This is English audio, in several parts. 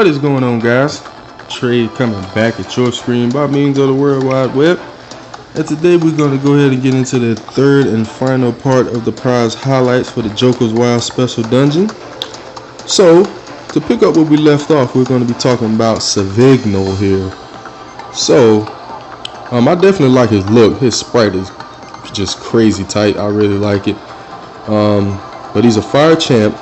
What is going on, guys? Trey coming back at your screen by means of the World Wide Web. And today we're going to go ahead and get into the third and final part of the prize highlights for the Joker's Wild Special Dungeon. So, to pick up where we left off, we're going to be talking about Savigno here. So, I definitely like his look. His sprite is just crazy tight. I really like it. But he's a fire champ.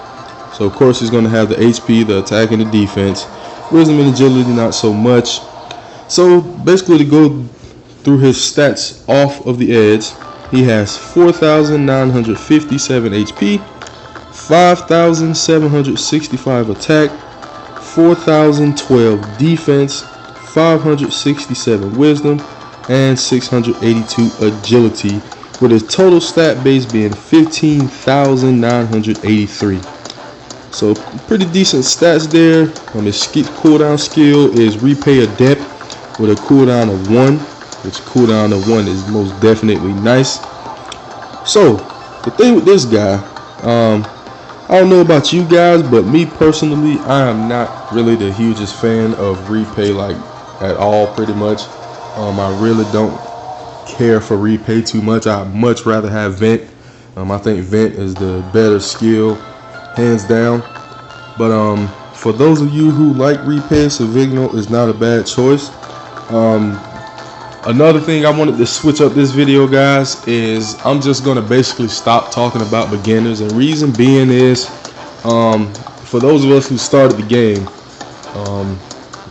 So of course he's going to have the HP, the attack, and the defense. Wisdom and agility not so much. So basically, to go through his stats off of the edge, he has 4,957 HP, 5,765 attack, 4,012 defense, 567 wisdom, and 682 agility, with his total stat base being 15,983. So pretty decent stats there. His cooldown skill is Repay Adept with a cooldown of 1, which cooldown of 1 is most definitely nice. So the thing with this guy, I don't know about you guys, but me personally, I am not really the hugest fan of Repay, like at all, pretty much. I really don't care for Repay too much. I'd much rather have Vent. I think Vent is the better skill, hands down. But for those of you who like Repay, Savigno is not a bad choice. Another thing I wanted to switch up this video, guys, is I'm just gonna basically stop talking about beginners, and reason being is for those of us who started the game,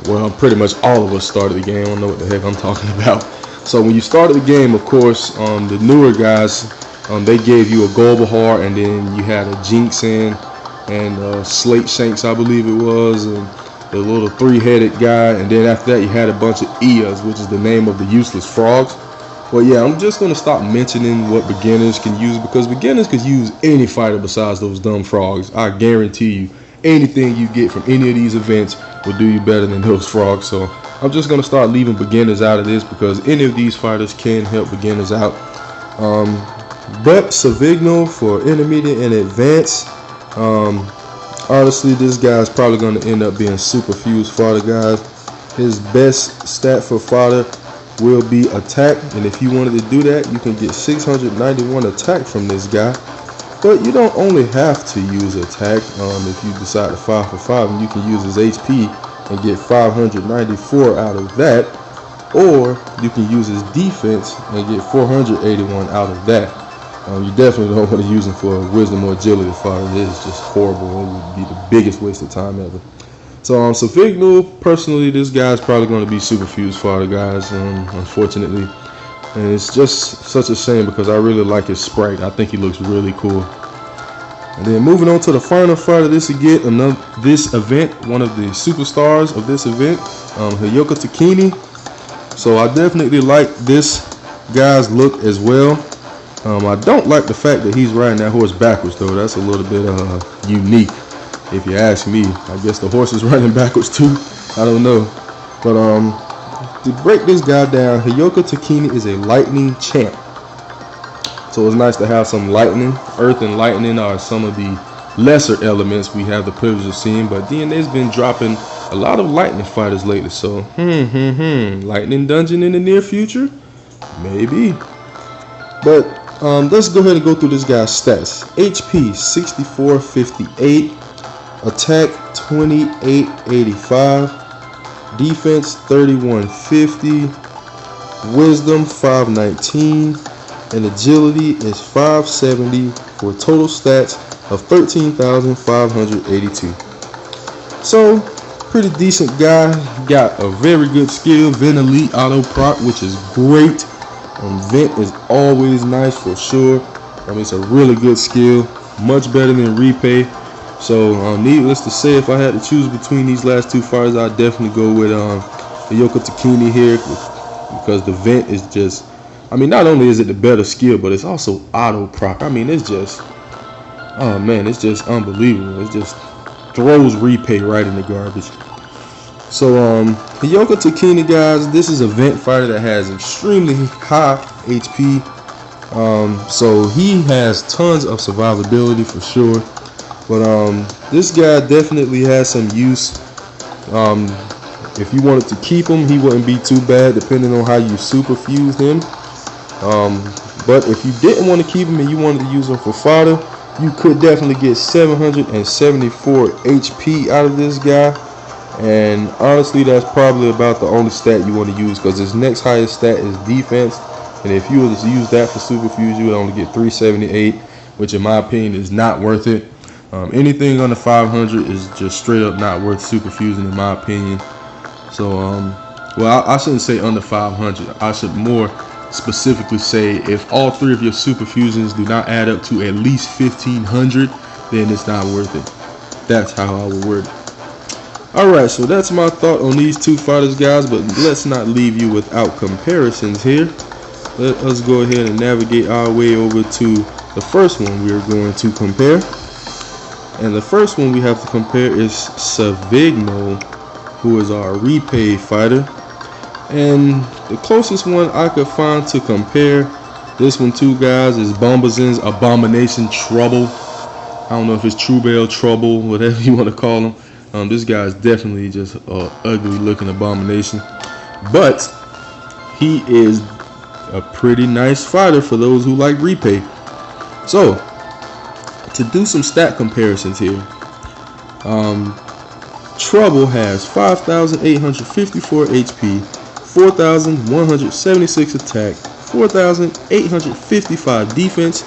well, pretty much all of us started the game. I don't know what the heck I'm talking about. So when you started the game, of course, the newer guys, they gave you a Gold Bahar, and then you had a Jinx and Slate Shanks, I believe it was, and the little three-headed guy, and then after that you had a bunch of Eas, which is the name of the useless frogs. Well, yeah, I'm just going to stop mentioning what beginners can use, because beginners could use any fighter besides those dumb frogs. I guarantee you, anything you get from any of these events will do you better than those frogs. So I'm just going to start leaving beginners out of this, because any of these fighters can help beginners out. But Savigno for intermediate and advanced, honestly, this guy's probably going to end up being super fused fodder, guys. His best stat for fodder will be attack, and if you wanted to do that, you can get 691 attack from this guy. But you don't only have to use attack. If you decide to 5 for 5, and you can use his HP and get 594 out of that, or you can use his defense and get 481 out of that. You definitely don't want to use him for wisdom or agility fodder. It is just horrible. It would be the biggest waste of time ever. So Savigno, personally, this guy's probably going to be super fused fodder, guys, unfortunately. And it's just such a shame, because I really like his sprite. I think he looks really cool. And then moving on to the final fighter this event, one of the superstars of this event, Hyoka Takini. So I definitely like this guy's look as well. I don't like the fact that he's riding that horse backwards, though. That's a little bit unique, if you ask me. I guess the horse is running backwards too. I don't know. But to break this guy down, Hyoka Takini is a lightning champ. So it's nice to have some lightning. Earth and lightning are some of the lesser elements we have the privilege of seeing, but DNA's been dropping a lot of lightning fighters lately. So lightning dungeon in the near future? Maybe. But let's go ahead and go through this guy's stats. HP 6458, attack 2885, defense 3150, wisdom 519, and agility is 570, for total stats of 13,582. So pretty decent guy. Got a very good skill, Vent Elite auto proc, which is great. Vent is always nice for sure. It's a really good skill, much better than Repay. So needless to say, if I had to choose between these last two fighters, I'd definitely go with Hyoka Takini here, because the Vent is just, not only is it the better skill, but it's also auto proc. It's just, oh man, it's just unbelievable. It just throws Repay right in the garbage. So Hyoka Takini, guys, this is a Vent fighter that has extremely high HP. So he has tons of survivability for sure. But this guy definitely has some use If you wanted to keep him, he wouldn't be too bad depending on how you super fused him. But if you didn't want to keep him and you wanted to use him for fodder, you could definitely get 774 HP out of this guy. And honestly, that's probably about the only stat you want to use, because his next highest stat is defense. And if you were to use that for super fuse, you would only get 378, which in my opinion is not worth it. Anything under 500 is just straight up not worth super fusing in my opinion. So well, I shouldn't say under 500. I should more specifically say if all three of your super fusions do not add up to at least 1500, then it's not worth it. That's how I would word it. Alright, so that's my thought on these two fighters, guys, but let's not leave you without comparisons here. Let us go ahead and navigate our way over to the first one we are going to compare. And the first one we have to compare is Savigno, who is our repay fighter. And the closest one I could find to compare this one to, guys, is Bombazin's Abomination Trouble. I don't know if it's Truebell Trouble, whatever you want to call him. This guy is definitely just an ugly looking abomination, but he is a pretty nice fighter for those who like repay. So to do some stat comparisons here, Trouble has 5,854 HP, 4,176 attack, 4,855 defense,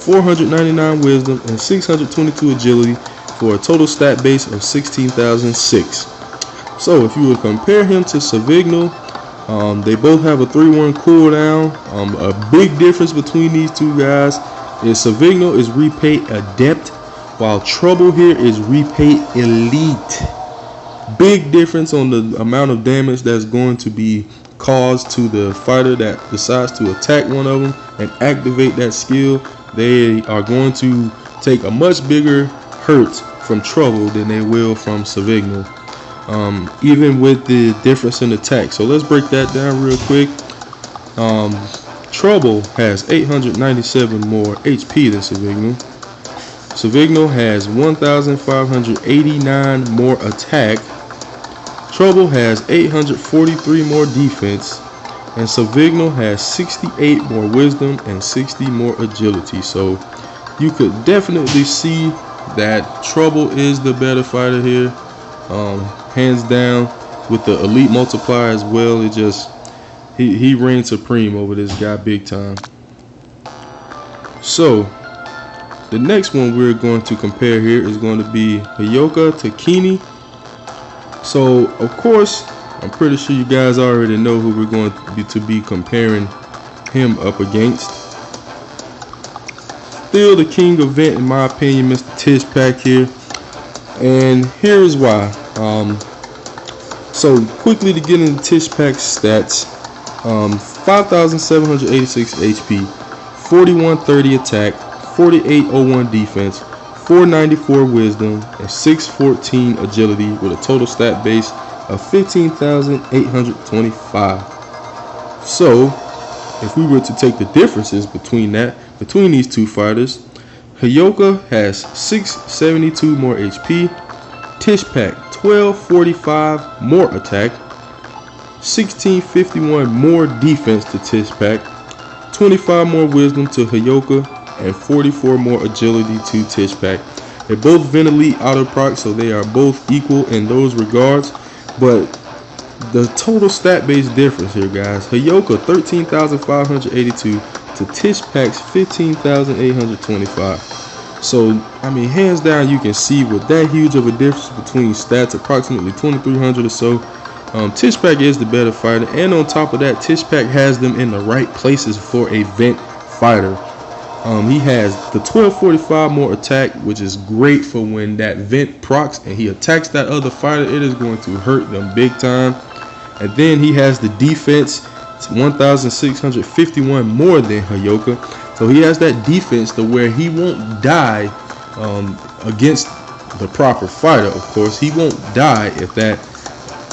499 wisdom, and 622 agility, for a total stat base of 16,006. So if you would compare him to Savigno, they both have a 3-1 cooldown. A big difference between these two guys is Savigno is repay adept, while Trouble here is repay elite. Big difference on the amount of damage that's going to be caused to the fighter that decides to attack one of them and activate that skill. They are going to take a much bigger hurt from Trouble than they will from Savigno, even with the difference in attack. So let's break that down real quick. Trouble has 897 more HP than Savigno. Savigno has 1,589 more attack. Trouble has 843 more defense, and Savigno has 68 more wisdom and 60 more agility. So you could definitely see that Trouble is the better fighter here, hands down, with the elite multiplier as well. It just he reigns supreme over this guy big time. So the next one we're going to compare here is going to be Hayoka Takini. So of course, I'm pretty sure you guys already know who we're going to be comparing him up against. Still the king of vent in my opinion, Mr. Tishpak here, and here's why. So quickly to get into Tishpak's stats, 5,786 HP, 4130 attack, 4801 defense, 494 wisdom, and 614 agility, with a total stat base of 15,825. So if we were to take the differences between these two fighters, Hayoka has 672 more HP, Tishpak 1245 more attack, 1651 more defense to Tishpak, 25 more wisdom to Hayoka, and 44 more agility to Tishpak. They're both Vent Elite auto proc, so they are both equal in those regards, but the total stat base difference here, guys: Hayoka 13,582 to Tishpak's 15,825. So I mean, hands down, you can see with that huge of a difference between stats, approximately 2,300 or so, Tishpak is the better fighter, and on top of that, Tishpak has them in the right places for a vent fighter. He has the 1245 more attack, which is great for when that vent procs and he attacks that other fighter. It is going to hurt them big time. And then he has the defense, 1,651 more than Hayoka. So he has that defense to where he won't die against the proper fighter. Of course, he won't die if that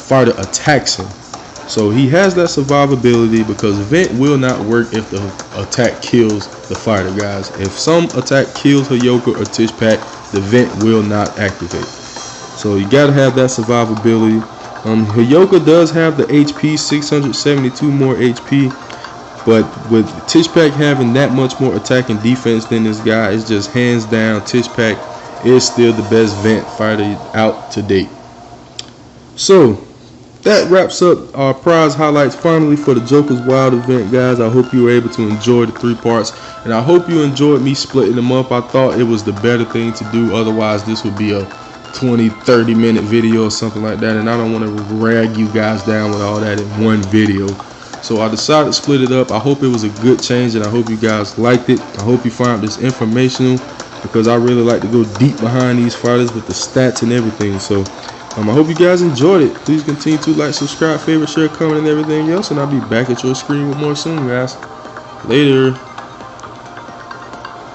fighter attacks him. So he has that survivability, because vent will not work if the attack kills the fighter, guys. If some attack kills Hayoka or Tishpak, the vent will not activate. So you gotta have that survivability. Hyoka does have the HP, 672 more HP, but with Tishpak having that much more attack and defense than this guy, it's just hands down Tishpak is still the best vent fighter out to date. So that wraps up our prize highlights finally for the Joker's Wild event, guys. I hope you were able to enjoy the 3 parts, and I hope you enjoyed me splitting them up. I thought it was the better thing to do, otherwise this would be a 20-30 minute video or something like that, and I don't want to drag you guys down with all that in one video. So I decided to split it up. I hope it was a good change, and I hope you guys liked it. I hope you found this informational, because I really like to go deep behind these fighters with the stats and everything. So I hope you guys enjoyed it. Please continue to like, subscribe, favorite, share, comment, and everything else, and I'll be back at your screen with more soon, guys. Later.